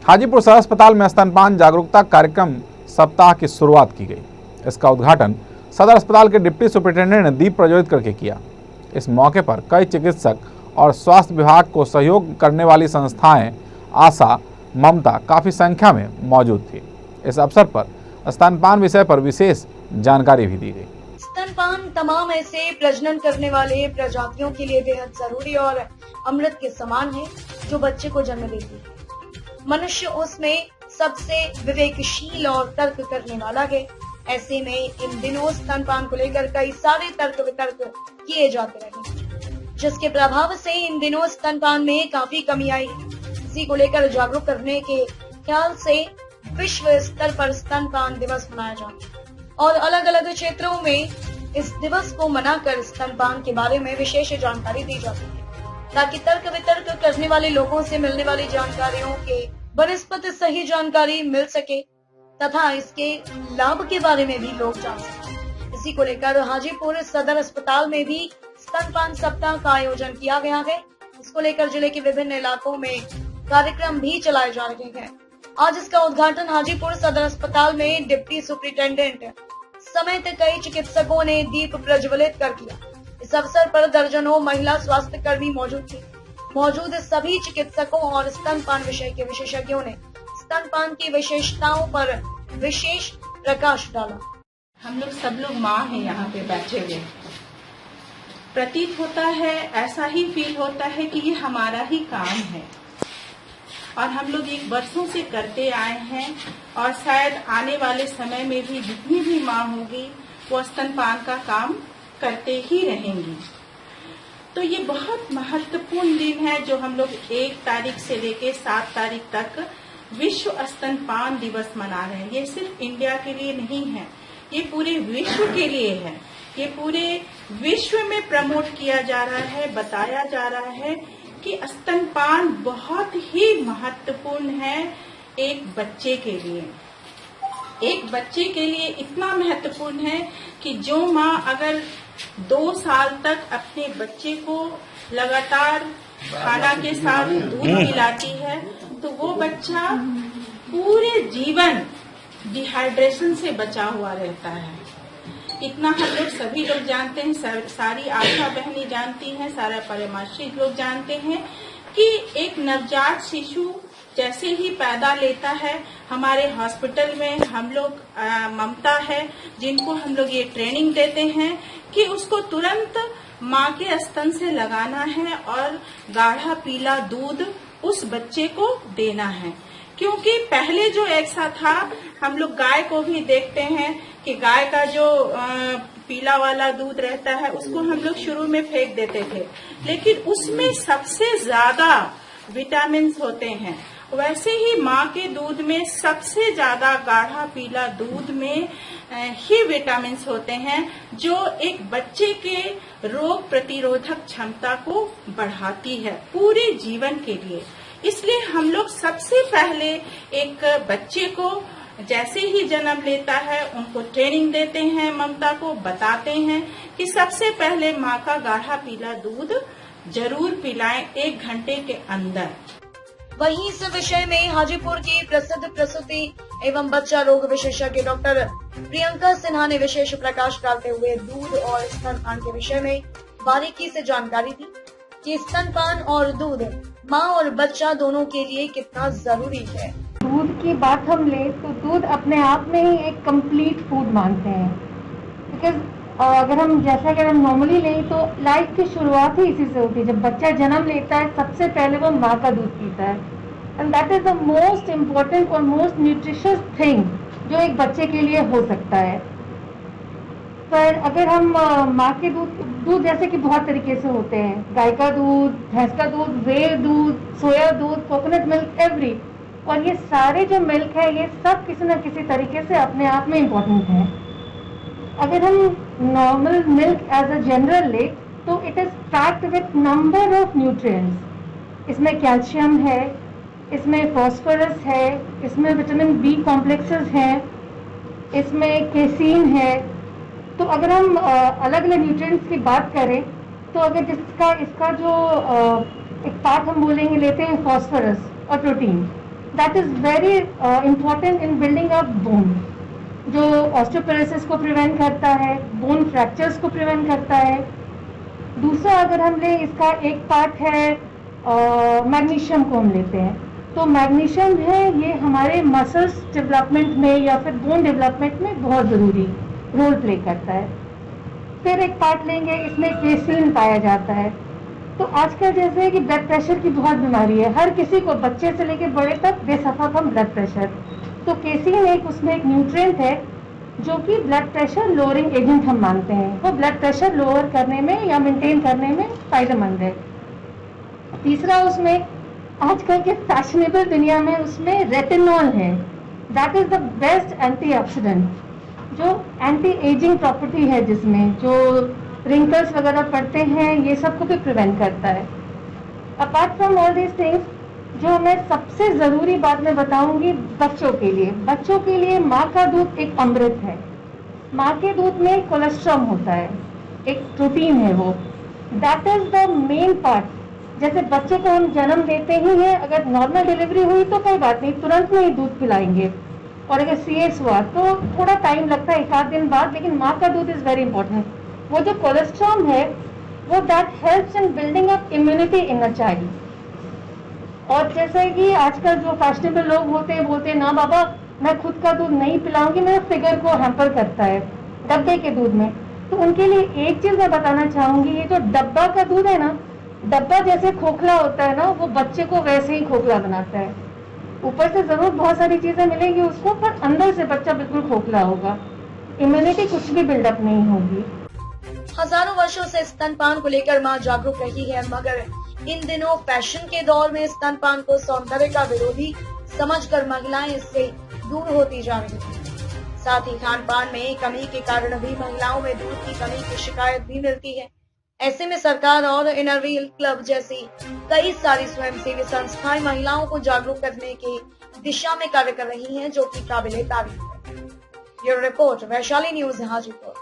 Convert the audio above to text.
हाजीपुर सदर अस्पताल में स्तनपान जागरूकता कार्यक्रम सप्ताह की शुरुआत की गई। इसका उद्घाटन सदर अस्पताल के डिप्टी सुपरिटेंडेंट ने दीप प्रज्वलित करके किया। इस मौके पर कई चिकित्सक और स्वास्थ्य विभाग को सहयोग करने वाली संस्थाएं आशा, ममता काफी संख्या में मौजूद थी। इस अवसर पर स्तनपान विषय पर विशेष जानकारी भी दी गई। स्तनपान तमाम ऐसे प्रजनन करने वाले प्रजातियों के लिए बेहद जरूरी और अमृत के समान है जो बच्चे को जन्म देती है। मनुष्य उसमें सबसे विवेकशील और तर्क करने वाला है। ऐसे में इन दिनों स्तनपान को लेकर कई सारे तर्क वितर्क किए जाते रहे, जिसके प्रभाव से इन दिनों स्तनपान में काफी कमी आई है। इसी को लेकर जागरूक करने के ख्याल से विश्व स्तर पर स्तनपान दिवस मनाया जाता है और अलग अलग क्षेत्रों में इस दिवस को मनाकर स्तनपान के बारे में विशेष जानकारी दी जाती है, ताकि तर्क वितर्क करने वाले लोगों से मिलने वाली जानकारियों के बनस्पत सही जानकारी मिल सके तथा इसके लाभ के बारे में भी लोग जान सकें। इसी को लेकर हाजीपुर सदर अस्पताल में भी स्तनपान सप्ताह का आयोजन किया गया है। इसको लेकर जिले के विभिन्न इलाकों में कार्यक्रम भी चलाए जा रहे हैं। आज इसका उद्घाटन हाजीपुर सदर अस्पताल में डिप्टी सुपरिटेंडेंट समेत कई चिकित्सकों ने दीप प्रज्वलित कर किया। इस अवसर पर दर्जनों महिला स्वास्थ्य कर्मी मौजूद थे। मौजूद सभी चिकित्सकों और स्तनपान विषय के विशेषज्ञों ने स्तनपान की विशेषताओं पर विशेष प्रकाश डाला। हम लोग सब लोग माँ हैं यहाँ पे बैठे हुए। प्रतीत होता है, ऐसा ही फील होता है कि ये हमारा ही काम है और हम लोग एक वर्षों से करते आए हैं और शायद आने वाले समय में भी जितनी भी माँ होगी वो स्तनपान का काम करते ही रहेंगी। तो ये बहुत महत्वपूर्ण दिन है जो हम लोग 1 तारीख से लेके 7 तारीख तक विश्व स्तनपान दिवस मना रहे हैं। ये सिर्फ इंडिया के लिए नहीं है, ये पूरे विश्व के लिए है। ये पूरे विश्व में प्रमोट किया जा रहा है, बताया जा रहा है कि स्तनपान बहुत ही महत्वपूर्ण है एक बच्चे के लिए। एक बच्चे के लिए इतना महत्वपूर्ण है कि जो माँ अगर 2 साल तक अपने बच्चे को लगातार खाना के साथ दूध पिलाती है तो वो बच्चा पूरे जीवन डिहाइड्रेशन से बचा हुआ रहता है। इतना हम लोग सभी लोग जानते हैं, सारी आशा बहनी जानती हैं, सारा परामर्शी लोग जानते हैं कि एक नवजात शिशु जैसे ही पैदा लेता है, हमारे हॉस्पिटल में हम लोग ममता है जिनको हम लोग ये ट्रेनिंग देते हैं कि उसको तुरंत माँ के स्तन से लगाना है और गाढ़ा पीला दूध उस बच्चे को देना है। क्योंकि पहले जो ऐसा था, हम लोग गाय को भी देखते हैं कि गाय का जो पीला वाला दूध रहता है उसको हम लोग शुरू में फेंक देते थे, लेकिन उसमें सबसे ज्यादा विटामिन होते हैं। वैसे ही माँ के दूध में सबसे ज्यादा गाढ़ा पीला दूध में ही विटामिन होते हैं जो एक बच्चे के रोग प्रतिरोधक क्षमता को बढ़ाती है पूरे जीवन के लिए। इसलिए हम लोग सबसे पहले एक बच्चे को जैसे ही जन्म लेता है उनको ट्रेनिंग देते हैं, ममता को बताते हैं कि सबसे पहले माँ का गाढ़ा पीला दूध जरूर पिलाएं 1 घंटे के अंदर। वहीं इस विषय में हाजीपुर की प्रसिद्ध प्रसूति एवं बच्चा रोग विशेषज्ञ डॉक्टर प्रियंका सिन्हा ने विशेष प्रकाश डालते हुए दूध और स्तनपान के विषय में बारीकी से जानकारी दी कि स्तनपान और दूध माँ और बच्चा दोनों के लिए कितना जरूरी है। दूध की बात हम ले तो दूध अपने आप में ही एक कंप्लीट फूड मानते हैं, बिकॉज अगर हम नॉर्मली लें तो लाइफ की शुरुआत ही इसी से होती है। जब बच्चा जन्म लेता है सबसे पहले वो माँ का दूध पीता है, and that is the most important और मोस्ट न्यूट्रिशियस थिंग जो एक बच्चे के लिए हो सकता है। पर अगर हम माँ के दूध जैसे कि बहुत तरीके से होते हैं, गाय का दूध, भैंस का दूध, वे दूध, सोया दूध, कोकोनट मिल्क, एवरी, और ये सारे जो मिल्क है ये सब किसी न किसी तरीके से अपने आप में इम्पोर्टेंट है। अगर हम normal milk as a general ले तो it is packed with number of nutrients. इसमें कैल्शियम है, इसमें फॉस्फोरस है, इसमें विटामिन बी कॉम्प्लेक्सेस हैं, इसमें केसीन है। तो अगर हम अलग अलग न्यूट्रिएंट्स की बात करें तो अगर इसका जो एक पार्ट हम बोलेंगे लेते हैं फॉस्फोरस और protein, that is very important in building up bone, जो ऑस्टियोपोरोसिस को प्रिवेंट करता है, बोन फ्रैक्चर्स को प्रिवेंट करता है। दूसरा अगर हम ले, इसका एक पार्ट है मैग्नीशियम को हम लेते हैं, तो मैग्नीशियम है ये हमारे मसल्स डेवलपमेंट में या फिर बोन डेवलपमेंट में बहुत ज़रूरी रोल प्ले करता है। फिर एक पार्ट लेंगे, इसमें केसीन पाया जाता है। तो आजकल जैसे कि ब्लड प्रेशर की बहुत बीमारी है, हर किसी को, बच्चे से लेकर बड़े तक, दे सफर फ्रॉम ब्लड प्रेशर। तो केसीन एक उसमें एक न्यूट्रिएंट है जो कि ब्लड प्रेशर लोअरिंग एजेंट हम मानते हैं, वो ब्लड प्रेशर लोअर करने में या मेंटेन करने में फायदेमंद है। तीसरा उसमें आजकल के फैशनेबल दुनिया में उसमें रेटिनॉल है, that is the best antioxidant, जो एंटी एजिंग प्रॉपर्टी है, जिसमें जो रिंकल्स वगैरह पड़ते हैं ये सब को भी प्रिवेंट करता है। Apart from all these things, जो मैं सबसे ज़रूरी बात मैं बताऊंगी बच्चों के लिए माँ का दूध एक अमृत है। माँ के दूध में कोलेस्ट्रॉल होता है, एक प्रोटीन है वो, that is the main part. जैसे बच्चे को हम जन्म देते ही हैं, अगर नॉर्मल डिलीवरी हुई तो कोई बात नहीं, तुरंत में ही दूध पिलाएंगे, और अगर सीएस हुआ तो थोड़ा टाइम लगता है, 1 आध दिन बाद, लेकिन माँ का दूध इज वेरी इंपॉर्टेंट। वो जो कोलेस्ट्रॉल है वो that helps in building up immunity in a child. और जैसे कि आजकल जो फैशनेबल लोग होते हैं, बोलते हैं ना बाबा मैं खुद का दूध नहीं पिलाऊंगी, मेरे फिगर को हैम्पर करता है डब्बे के दूध में। तो उनके लिए एक चीज मैं बताना चाहूंगी, ये जो डब्बा का दूध है ना, डब्बा जैसे खोखला होता है ना, वो बच्चे को वैसे ही खोखला बनाता है। ऊपर से जरूर बहुत सारी चीजें मिलेंगी उसको, पर अंदर से बच्चा बिल्कुल खोखला होगा, इम्यूनिटी कुछ भी बिल्डअप नहीं होगी। हजारों वर्षों से स्तनपान को लेकर मां जागरूक रही है, मगर इन दिनों फैशन के दौर में स्तनपान को सौंदर्य का विरोधी समझकर महिलाएं इससे दूर होती जा रही हैं। साथ ही खान पान में कमी के कारण भी महिलाओं में दूध की कमी की शिकायत भी मिलती है। ऐसे में सरकार और इनरव्हील क्लब जैसी कई सारी स्वयंसेवी संस्थाएं महिलाओं को जागरूक करने की दिशा में कार्य कर रही हैं, जो कि काबिले तारीफ है। Bureau report, Vaishali news, Hajipur.